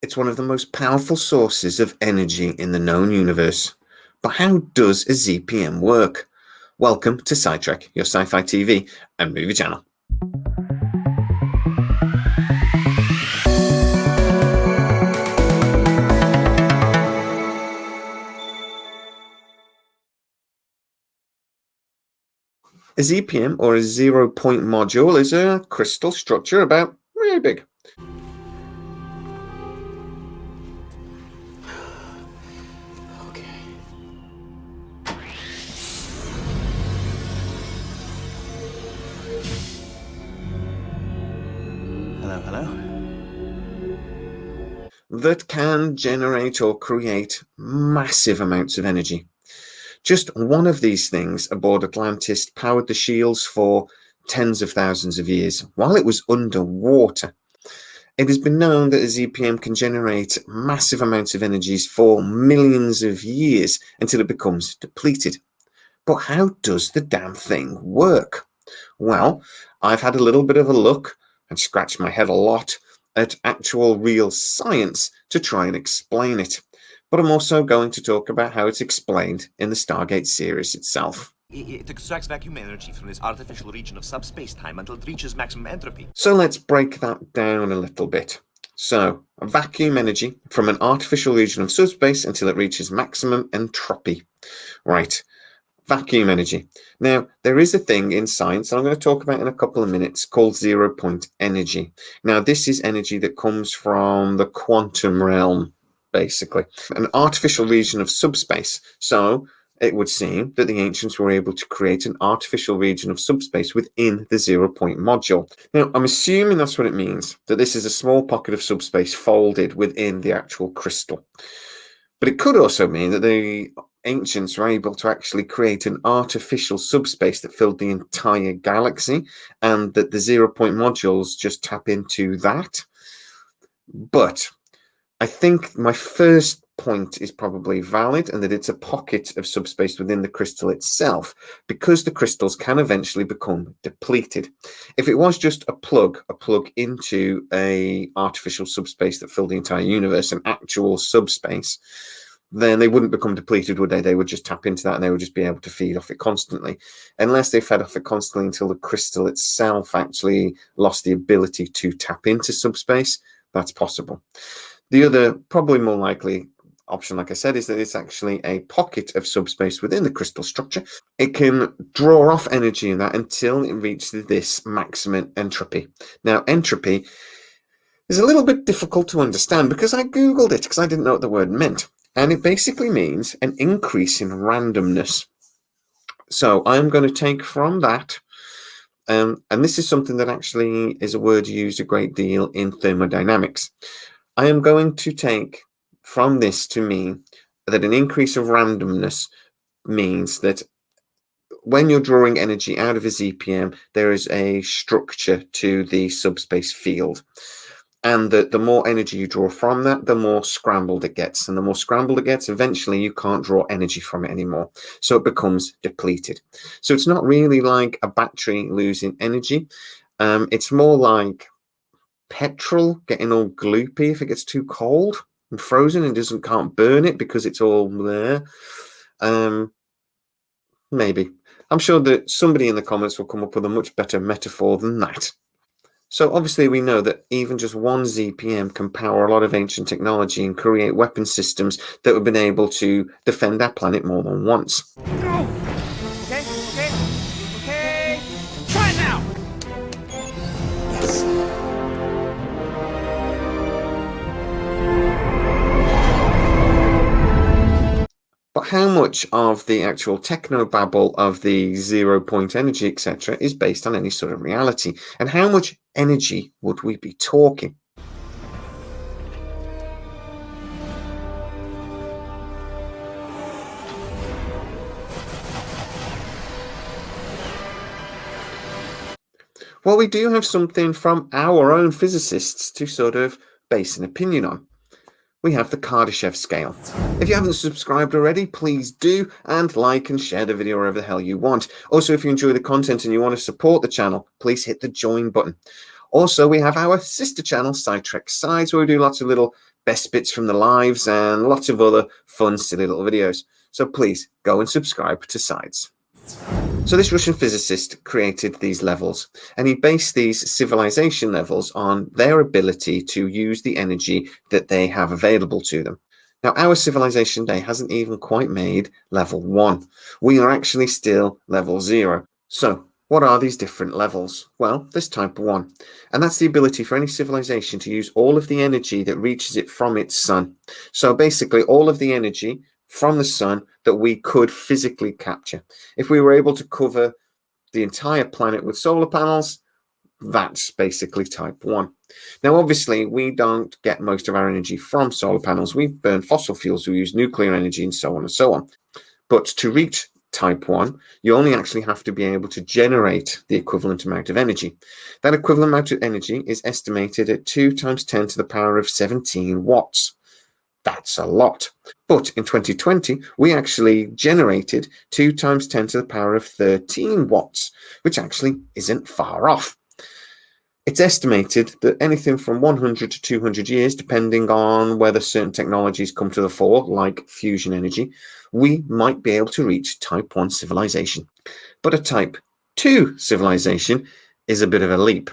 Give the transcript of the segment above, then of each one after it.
It's one of the most powerful sources of energy in the known universe. But how does a ZPM work? Welcome to SciTrek, your sci-fi TV and movie channel. A ZPM, or a zero-point module, is a crystal structure about really big. Hello? That can generate or create massive amounts of energy. Just one of these things aboard Atlantis powered the shields for tens of thousands of years while it was underwater. It has been known that a ZPM can generate massive amounts of energies for millions of years until it becomes depleted. But how does the damn thing work? Well, I've had a little bit of a look and scratched my head a lot at actual real science to try and explain it. But I'm also going to talk about how it's explained in the Stargate series itself. It extracts vacuum energy from this artificial region of subspace-time until it reaches maximum entropy. So let's break that down a little bit. So, vacuum energy from an artificial region of subspace until it reaches maximum entropy. Right, vacuum energy. Now, there is a thing in science, and I'm going to talk about in a couple of minutes, called zero-point energy. Now, this is energy that comes from the quantum realm, basically. An artificial region of subspace. So, it would seem that the ancients were able to create an artificial region of subspace within the zero-point module. Now, I'm assuming that's what it means, that this is a small pocket of subspace folded within the actual crystal. But it could also mean that the ancients were able to actually create an artificial subspace that filled the entire galaxy, and that the zero-point modules just tap into that. But I think my first point is probably valid, and that it's a pocket of subspace within the crystal itself, because the crystals can eventually become depleted. If it was just a plug into a artificial subspace that filled the entire universe, an actual subspace, then they wouldn't become depleted, would they? They would just tap into that and they would just be able to feed off it constantly. Unless they fed off it constantly until the crystal itself actually lost the ability to tap into subspace, that's possible. The other, probably more likely option, like I said, is that it's actually a pocket of subspace within the crystal structure. It can draw off energy in that until it reaches this maximum entropy. Now, entropy is a little bit difficult to understand because I Googled it because I didn't know what the word meant. And it basically means an increase in randomness. So I'm going to take from that, and this is something that actually is a word used a great deal in thermodynamics. I am going to take from this to mean that an increase of randomness means that when you're drawing energy out of a ZPM, there is a structure to the subspace field. And that the more energy you draw from that, the more scrambled it gets. And the more scrambled it gets, eventually you can't draw energy from it anymore. So it becomes depleted. So it's not really like a battery losing energy. It's more like petrol getting all gloopy if it gets too cold and frozen and can't burn it because it's all there. Maybe. I'm sure that somebody in the comments will come up with a much better metaphor than that. So obviously we know that even just one ZPM can power a lot of ancient technology and create weapon systems that have been able to defend our planet more than once. Go! Okay. Try it now! Yes. But how much of the actual technobabble of the zero-point energy, etc., is based on any sort of reality? And how much energy would we be talking? Well, we do have something from our own physicists to sort of base an opinion on. We have the Kardashev scale. If you haven't subscribed already, please do, and like and share the video wherever the hell you want. Also, if you enjoy the content and you want to support the channel, please hit the join button. Also, we have our sister channel, SciTrek Sides, where we do lots of little best bits from the lives and lots of other fun, silly little videos. So please go and subscribe to Sides. So this Russian physicist created these levels, and he based these civilization levels on their ability to use the energy that they have available to them. Now, our civilization day hasn't even quite made level 1. We are actually still level 0. So what are these different levels? Well, there's type 1, and that's the ability for any civilization to use all of the energy that reaches it from its sun. So basically all of the energy from the sun that we could physically capture. If we were able to cover the entire planet with solar panels, that's basically type 1. Now, obviously, we don't get most of our energy from solar panels. We burn fossil fuels, we use nuclear energy, and so on and so on. But to reach type 1, you only actually have to be able to generate the equivalent amount of energy. That equivalent amount of energy is estimated at 2 times 10 to the power of 17 watts. That's a lot. But in 2020, we actually generated 2 times 10 to the power of 13 watts, which actually isn't far off. It's estimated that anything from 100 to 200 years, depending on whether certain technologies come to the fore, like fusion energy, we might be able to reach type 1 civilization. But a type 2 civilization is a bit of a leap.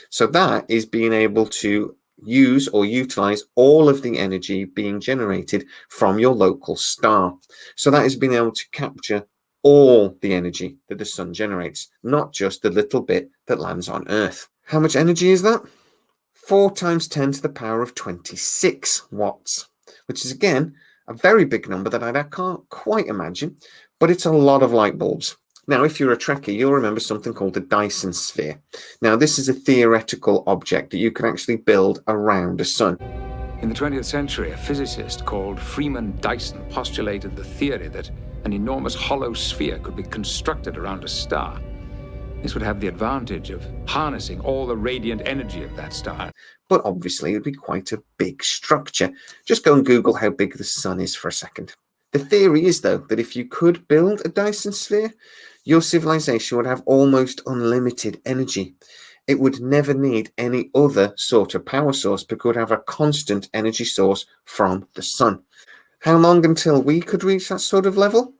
So that is being able to use or utilize all of the energy being generated from your local star. So that is being able to capture all the energy that the sun generates, not just the little bit that lands on Earth. How much energy is that? 4 times 10 to the power of 26 watts, which is again a very big number that I can't quite imagine, but it's a lot of light bulbs. Now, if you're a Trekkie, you'll remember something called the Dyson sphere. Now, this is a theoretical object that you can actually build around a sun. In the 20th century, a physicist called Freeman Dyson postulated the theory that an enormous hollow sphere could be constructed around a star. This would have the advantage of harnessing all the radiant energy of that star. But obviously, it would be quite a big structure. Just go and Google how big the sun is for a second. The theory is, though, that if you could build a Dyson sphere, your civilization would have almost unlimited energy. It would never need any other sort of power source because it would have a constant energy source from the sun. How long until we could reach that sort of level?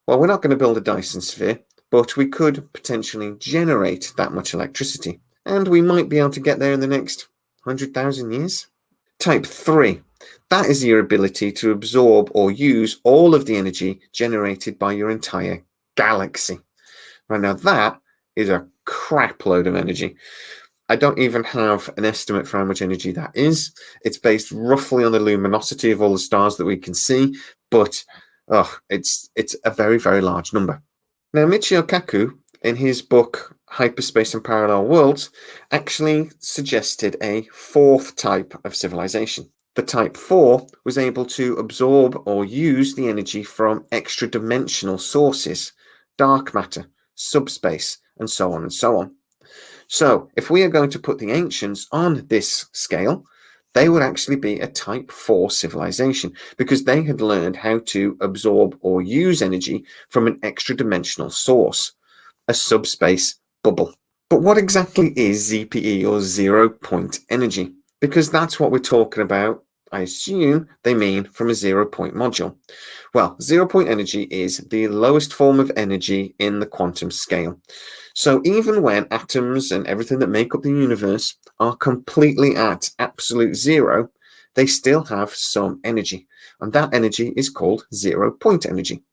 Well, we're not going to build a Dyson sphere, but we could potentially generate that much electricity. And we might be able to get there in the next 100,000 years. Type 3. That is your ability to absorb or use all of the energy generated by your entire galaxy. Right, now that is a crap load of energy. I don't even have an estimate for how much energy that is. It's based roughly on the luminosity of all the stars that we can see, but it's a very, very large number. Now, Michio Kaku, in his book Hyperspace and Parallel Worlds, actually suggested a 4th type of civilization. The type 4 was able to absorb or use the energy from extra-dimensional sources, dark matter, subspace, and so on and so on. So if we are going to put the ancients on this scale, they would actually be a type 4 civilization because they had learned how to absorb or use energy from an extra-dimensional source, a subspace bubble. But what exactly is ZPE, or zero-point energy? Because that's what we're talking about. I assume they mean from a 0-point module. Well, 0-point energy is the lowest form of energy in the quantum scale. So even when atoms and everything that make up the universe are completely at absolute zero, they still have some energy. And that energy is called 0-point energy.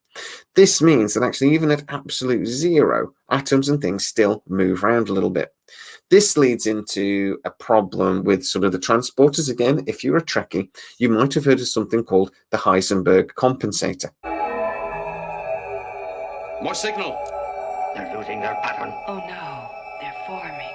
This means that actually even at absolute zero, atoms and things still move around a little bit. This leads into a problem with sort of the transporters. Again, if you're a Trekkie, you might have heard of something called the Heisenberg compensator. More signal. They're losing their pattern. Oh no, they're forming.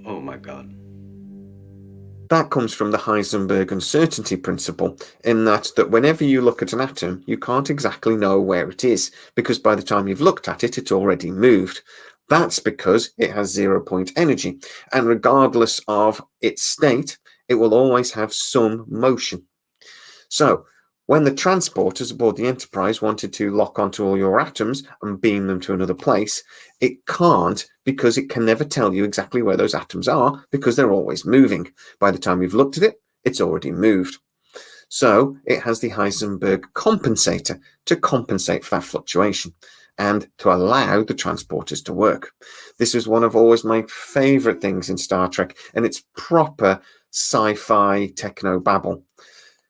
Oh my God. That comes from the Heisenberg uncertainty principle, in that whenever you look at an atom, you can't exactly know where it is, because by the time you've looked at it, it's already moved. That's because it has 0-point energy, and regardless of its state, it will always have some motion. So when the transporters aboard the Enterprise wanted to lock onto all your atoms and beam them to another place, it can't, because it can never tell you exactly where those atoms are, because they're always moving. By the time you've looked at it, it's already moved. So it has the Heisenberg compensator to compensate for that fluctuation and to allow the transporters to work. This was one of always my favorite things in Star Trek, and it's proper sci-fi techno babble.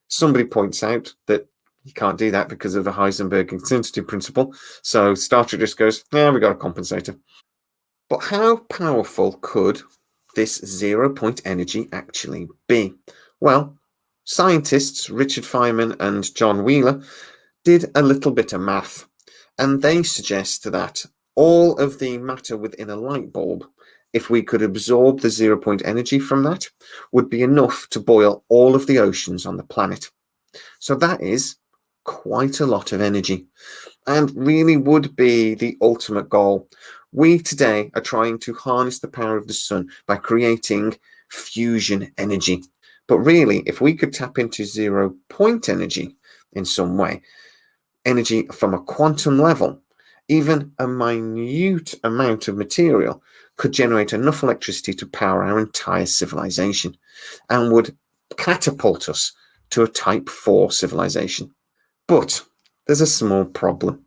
Somebody points out that you can't do that because of the Heisenberg intensity principle. So Star Trek just goes, yeah, we got a compensator. But how powerful could this 0-point energy actually be? Well, scientists Richard Feynman and John Wheeler did a little bit of math, and they suggest that all of the matter within a light bulb, if we could absorb the 0-point energy from that, would be enough to boil all of the oceans on the planet. So that is quite a lot of energy, and really would be the ultimate goal. We today are trying to harness the power of the sun by creating fusion energy. But really, if we could tap into 0-point energy in some way, energy from a quantum level, even a minute amount of material could generate enough electricity to power our entire civilization and would catapult us to a Type 4 civilization. But there's a small problem.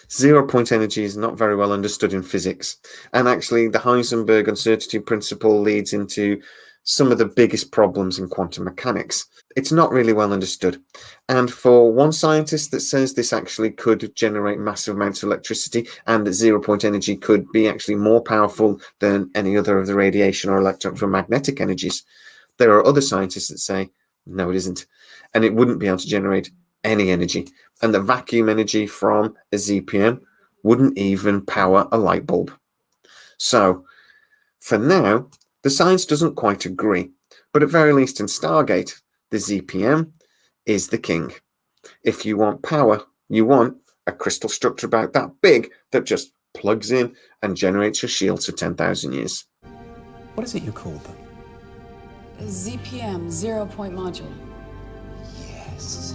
0-point energy is not very well understood in physics, and actually the Heisenberg uncertainty principle leads into some of the biggest problems in quantum mechanics. It's not really well understood, and for one scientist that says this actually could generate massive amounts of electricity and that 0-point energy could be actually more powerful than any other of the radiation or electromagnetic energies, there are other scientists that say no, it isn't, and it wouldn't be able to generate any energy, and the vacuum energy from a ZPM wouldn't even power a light bulb. So for now, the science doesn't quite agree, but at very least in Stargate, the ZPM is the king. If you want power, you want a crystal structure about that big that just plugs in and generates your shields for 10,000 years. What is it you called them? ZPM, 0-point module. Yes.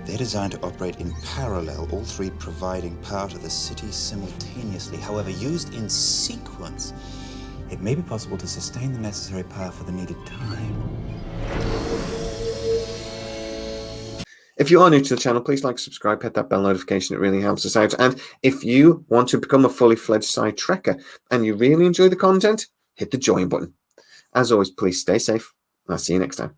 They're designed to operate in parallel, all three providing power to the city simultaneously. However, used in sequence, it may be possible to sustain the necessary power for the needed time. If you are new to the channel, please like, subscribe, hit that bell notification. It really helps us out. And if you want to become a fully fledged Sci-Trekker and you really enjoy the content, hit the join button. As always, please stay safe. I'll see you next time.